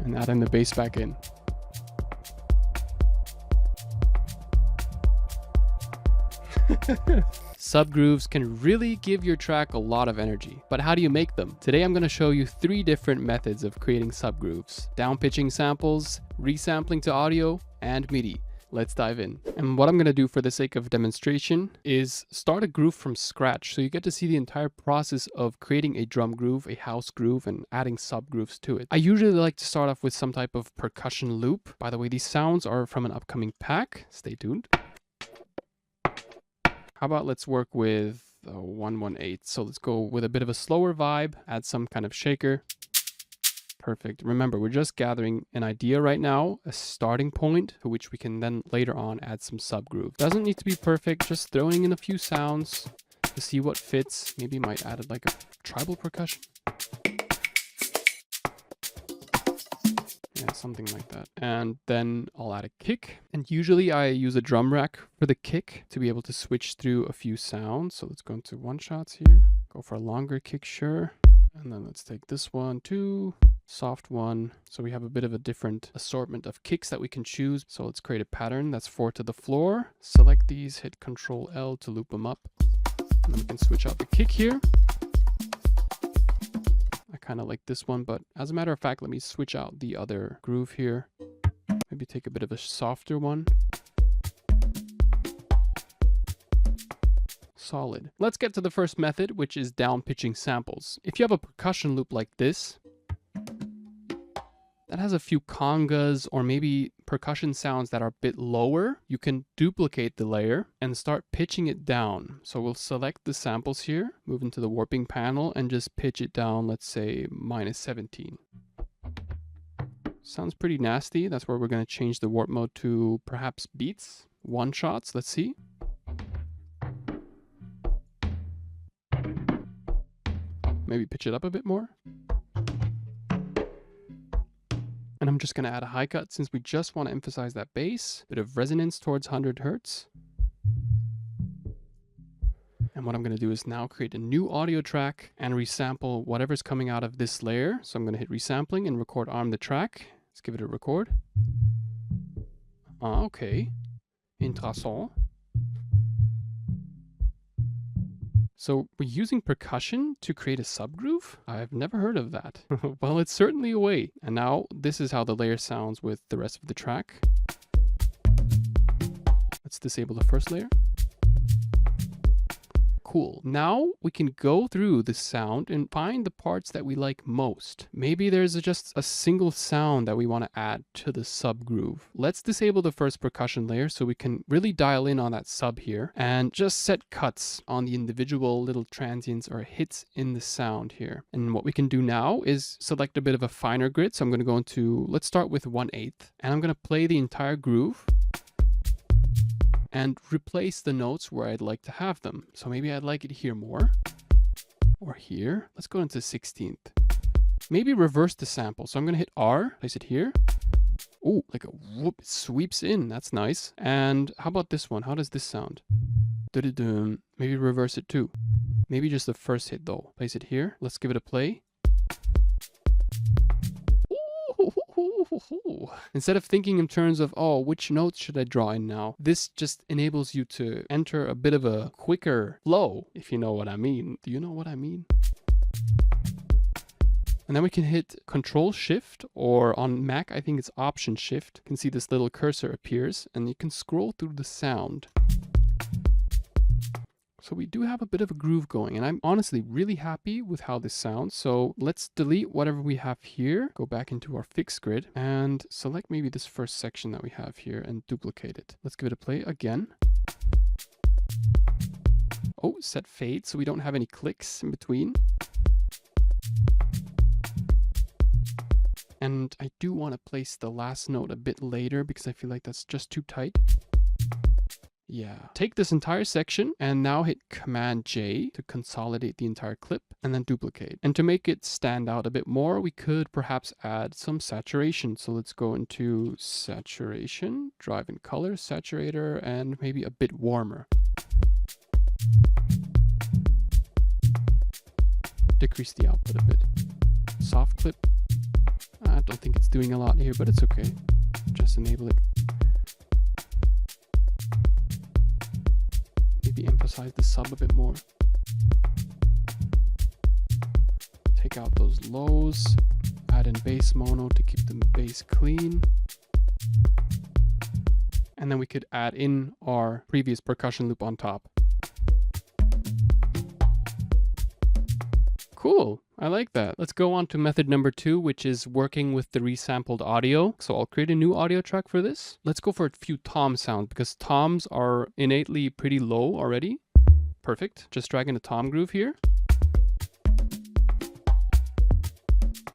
and adding the bass back in. Subgrooves can really give your track a lot of energy, but how do you make them? Today I'm going to show you 3 different methods of creating subgrooves: downpitching samples, resampling to audio, and MIDI. Let's dive in. And what I'm going to do for the sake of demonstration is start a groove from scratch, so you get to see the entire process of creating a drum groove, a house groove, and adding subgrooves to it. I usually like to start off with some type of percussion loop. By the way, these sounds are from an upcoming pack. Stay tuned. How about let's work with 1/1/8. So let's go with a bit of a slower vibe, add some kind of shaker. Perfect. Remember, we're just gathering an idea right now, a starting point to which we can then later on add some subgroove. Doesn't need to be perfect, just throwing in a few sounds to see what fits. Maybe might add like a tribal percussion. Yeah, something like that. And then I'll add a kick. And usually I use a drum rack for the kick to be able to switch through a few sounds. So let's go into one shots here. Go for a longer kick, sure. And then let's take this one too. Soft one. So we have a bit of a different assortment of kicks that we can choose. So let's create a pattern that's 4 to the floor. Select these, hit Control L to loop them up. And then we can switch out the kick here. I kind of like this one, but as a matter of fact, let me switch out the other groove here. Maybe take a bit of a softer one. Solid. Let's get to the first method, which is downpitching samples. If you have a percussion loop like this, that has a few congas or maybe percussion sounds that are a bit lower, you can duplicate the layer and start pitching it down. So we'll select the samples here, move into the warping panel, and just pitch it down, let's say -17. Sounds pretty nasty. That's where we're going to change the warp mode to perhaps beats, one shots. Let's see. Maybe pitch it up a bit more. And I'm just going to add a high cut since we just want to emphasize that bass. Bit of resonance towards 100 Hertz. And what I'm going to do is now create a new audio track and resample whatever's coming out of this layer. So I'm going to hit resampling and record arm the track. Let's give it a record. Okay. Interessant. So we're using percussion to create a subgroove? I've never heard of that. Well, it's certainly a way. And now this is how the layer sounds with the rest of the track. Let's disable the first layer. Cool. Now we can go through the sound and find the parts that we like most. Maybe there's just a single sound that we want to add to the subgroove. Let's disable the first percussion layer so we can really dial in on that sub here and just set cuts on the individual little transients or hits in the sound here. And what we can do now is select a bit of a finer grid. So I'm going to go into, let's start with 1/8, and I'm going to play the entire groove and replace the notes where I'd like to have them. So maybe I'd like it here more, or here. Let's go into 16th. Maybe reverse the sample. So I'm going to hit R, place it here. Oh, like a whoop, it sweeps in. That's nice. And how about this one? How does this sound? Maybe reverse it too. Maybe just the first hit though. Place it here. Let's give it a play. Instead of thinking in terms of, oh, which notes should I draw in now? This just enables you to enter a bit of a quicker flow, if you know what I mean. Do you know what I mean? And then we can hit Control Shift, or on Mac, I think it's Option Shift. You can see this little cursor appears and you can scroll through the sound. So we do have a bit of a groove going, and I'm honestly really happy with how this sounds. So let's delete whatever we have here, go back into our fixed grid and select maybe this first section that we have here and duplicate it. Let's give it a play again. Oh, set fade so we don't have any clicks in between. And I do want to place the last note a bit later because I feel like that's just too tight. Yeah. Take this entire section and now hit Command J to consolidate the entire clip and then duplicate. And to make it stand out a bit more, we could perhaps add some saturation. So let's go into saturation, drive in color, saturator, and maybe a bit warmer. Decrease the output a bit. Soft clip. I don't think it's doing a lot here, but it's okay. Just enable it. Maybe emphasize the sub a bit more. Take out those lows. Add in bass mono to keep the bass clean. And then we could add in our previous percussion loop on top. Cool, I like that. Let's go on to method number 2, which is working with the resampled audio. So I'll create a new audio track for this. Let's go for a few tom sounds because toms are innately pretty low already. Perfect, just drag in a tom groove here.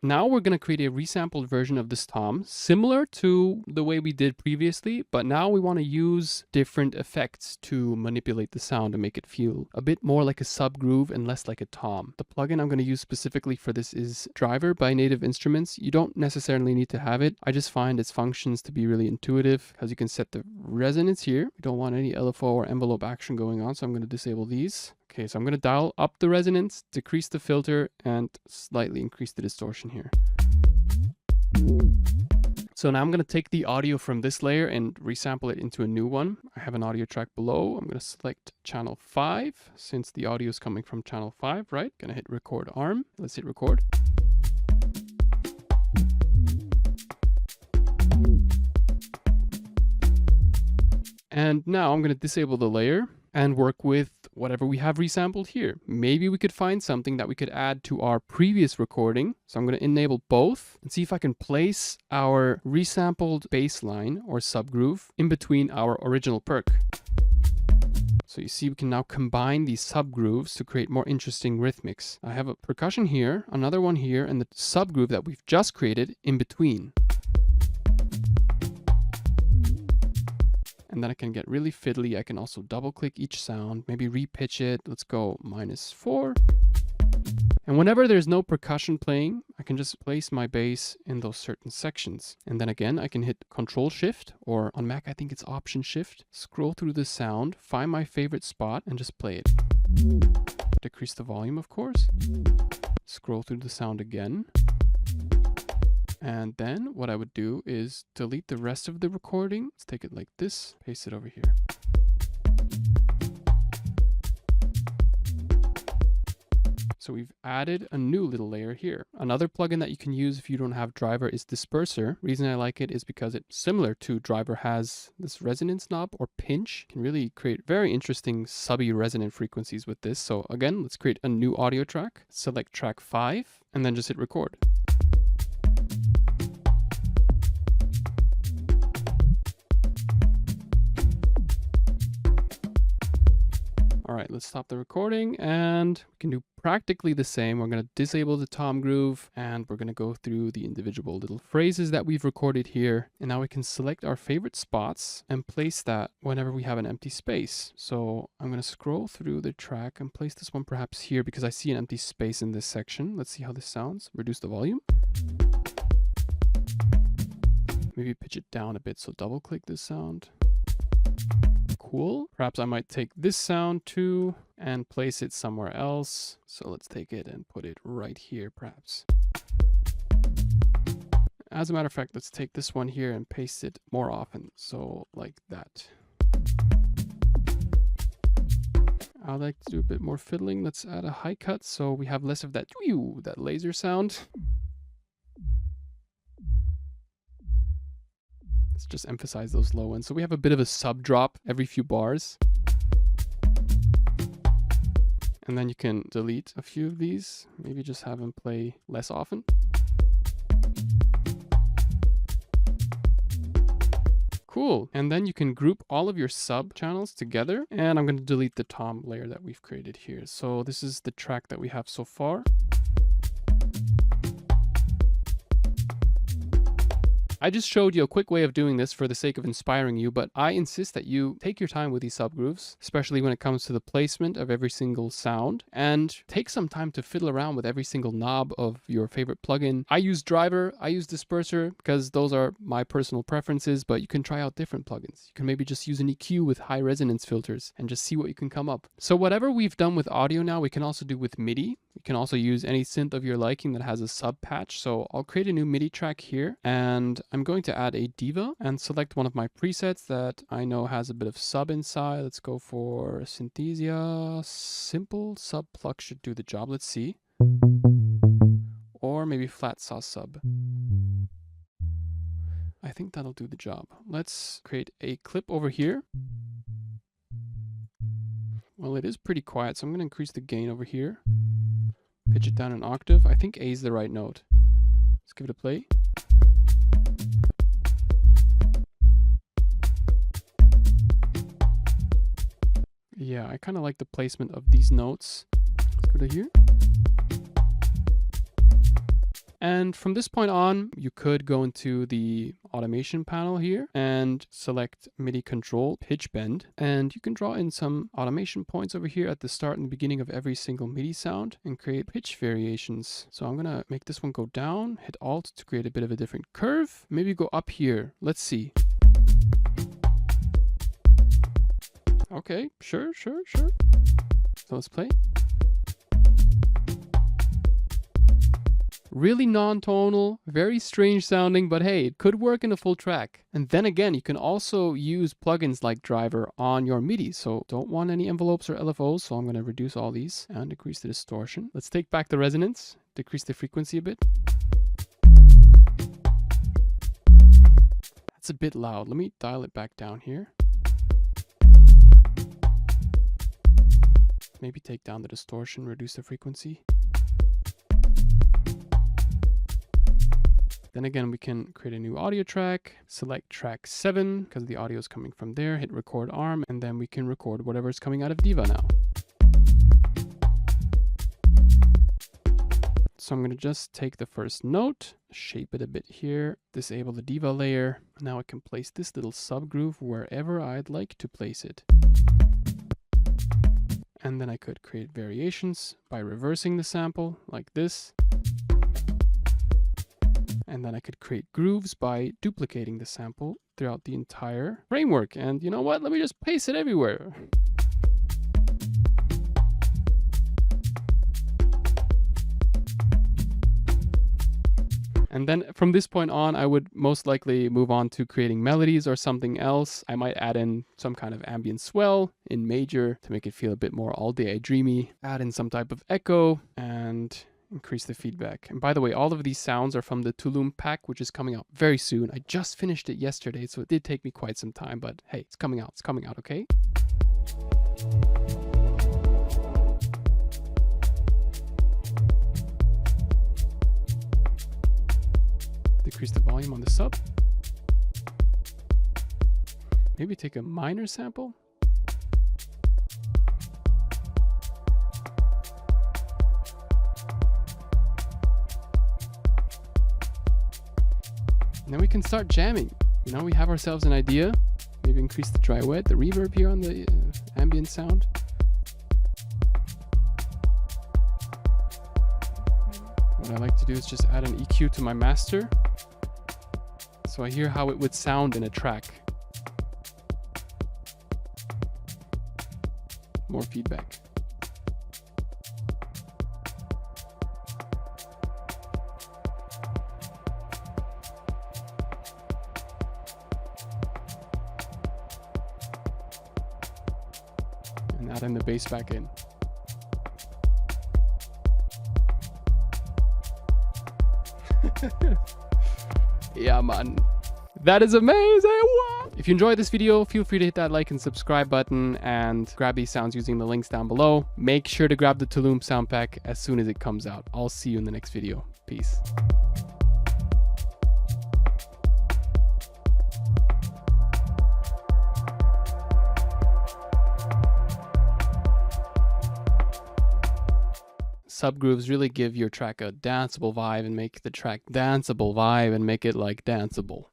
Now we're going to create a resampled version of this tom, similar to the way we did previously, but now we want to use different effects to manipulate the sound and make it feel a bit more like a sub groove and less like a tom. The plugin I'm going to use specifically for this is Driver by Native Instruments. You don't necessarily need to have it. I just find its functions to be really intuitive because you can set the resonance here. We don't want any LFO or envelope action going on, so I'm going to disable these. Okay, so I'm going to dial up the resonance, decrease the filter, and slightly increase the distortion here. So now I'm going to take the audio from this layer and resample it into a new one. I have an audio track below. I'm going to select channel 5, since the audio is coming from channel 5, right? Going to hit record arm. Let's hit record. And now I'm going to disable the layer and work with whatever we have resampled here. Maybe we could find something that we could add to our previous recording. So I'm going to enable both and see if I can place our resampled bass line or subgroove in between our original perc. So you see we can now combine these subgrooves to create more interesting rhythmics. I have a percussion here, another one here, and the subgroove that we've just created in between. And then I can get really fiddly. I can also double click each sound, maybe repitch it. Let's go -4. And whenever there's no percussion playing, I can just place my bass in those certain sections. And then again, I can hit Control Shift, or on Mac, I think it's Option Shift. Scroll through the sound, find my favorite spot and just play it. Decrease the volume, of course. Scroll through the sound again. And then what I would do is delete the rest of the recording. Let's take it like this, paste it over here. So we've added a new little layer here. Another plugin that you can use if you don't have Driver is Disperser. Reason I like it is because it's similar to Driver, has this resonance knob or pinch. Can really create very interesting subby resonant frequencies with this. So again, let's create a new audio track. Select track 5 and then just hit record. All right, let's stop the recording and we can do practically the same. We're going to disable the tom groove and we're going to go through the individual little phrases that we've recorded here. And now we can select our favorite spots and place that whenever we have an empty space. So I'm going to scroll through the track and place this one perhaps here because I see an empty space in this section. Let's see how this sounds. Reduce the volume. Maybe pitch it down a bit. So double click this sound. Cool. Perhaps I might take this sound too and place it somewhere else. So let's take it and put it right here, perhaps. As a matter of fact, let's take this one here and paste it more often. So like that. I like to do a bit more fiddling. Let's add a high cut so we have less of that laser sound. Let's just emphasize those low ends. So we have a bit of a sub drop every few bars. And then you can delete a few of these. Maybe just have them play less often. Cool. And then you can group all of your sub channels together. And I'm going to delete the tom layer that we've created here. So this is the track that we have so far. I just showed you a quick way of doing this for the sake of inspiring you, but I insist that you take your time with these subgrooves, especially when it comes to the placement of every single sound, and take some time to fiddle around with every single knob of your favorite plugin. I use Driver, I use Disperser, because those are my personal preferences, but you can try out different plugins. You can maybe just use an EQ with high resonance filters and just see what you can come up. So whatever we've done with audio now, we can also do with MIDI. You can also use any synth of your liking that has a sub patch. So I'll create a new MIDI track here, and I'm going to add a diva and select one of my presets that I know has a bit of sub inside. Let's go for Synthesia. Simple sub pluck should do the job. Let's see. Or maybe flat saw sub. I think that'll do the job. Let's create a clip over here. Well, it is pretty quiet, so I'm going to increase the gain over here. Pitch it down an octave. I think A is the right note. Let's give it a play. Yeah, I kind of like the placement of these notes. Let's go to here. And from this point on, you could go into the automation panel here and select MIDI control pitch bend. And you can draw in some automation points over here at the start and the beginning of every single MIDI sound and create pitch variations. So I'm going to make this one go down, hit Alt to create a bit of a different curve. Maybe go up here. Let's see. Okay, sure. So let's play. Really non-tonal, very strange sounding, but hey, it could work in a full track. And then again, you can also use plugins like Driver on your MIDI. So don't want any envelopes or LFOs, so I'm going to reduce all these and decrease the distortion. Let's take back the resonance, decrease the frequency a bit. That's a bit loud. Let me dial it back down here. Maybe take down the distortion, reduce the frequency. Then again, we can create a new audio track, select track 7, because the audio is coming from there, hit record arm, and then we can record whatever is coming out of Diva now. So I'm going to just take the first note, shape it a bit here, disable the Diva layer. Now I can place this little subgroove wherever I'd like to place it. And then I could create variations by reversing the sample like this. And then I could create grooves by duplicating the sample throughout the entire framework. And you know what? Let me just paste it everywhere. And then from this point on, I would most likely move on to creating melodies or something else. I might add in some kind of ambient swell in major to make it feel a bit more all day dreamy. Add in some type of echo and increase the feedback. And by the way, all of these sounds are from the Tulum pack, which is coming out very soon. I just finished it yesterday, so it did take me quite some time, but hey, it's coming out, okay? Decrease the volume on the sub. Maybe take a minor sample. And then we can start jamming. You know, we have ourselves an idea. Maybe increase the dry wet, the reverb here on the ambient sound. What I like to do is just add an EQ to my master, so I hear how it would sound in a track. More feedback. And add in the bass back in. Yeah, man. That is amazing! What? If you enjoyed this video, feel free to hit that like and subscribe button and grab these sounds using the links down below. Make sure to grab the Tulum sound pack as soon as it comes out. I'll see you in the next video. Peace. Subgrooves really give your track a danceable vibe and make the track danceable vibe and make it like danceable.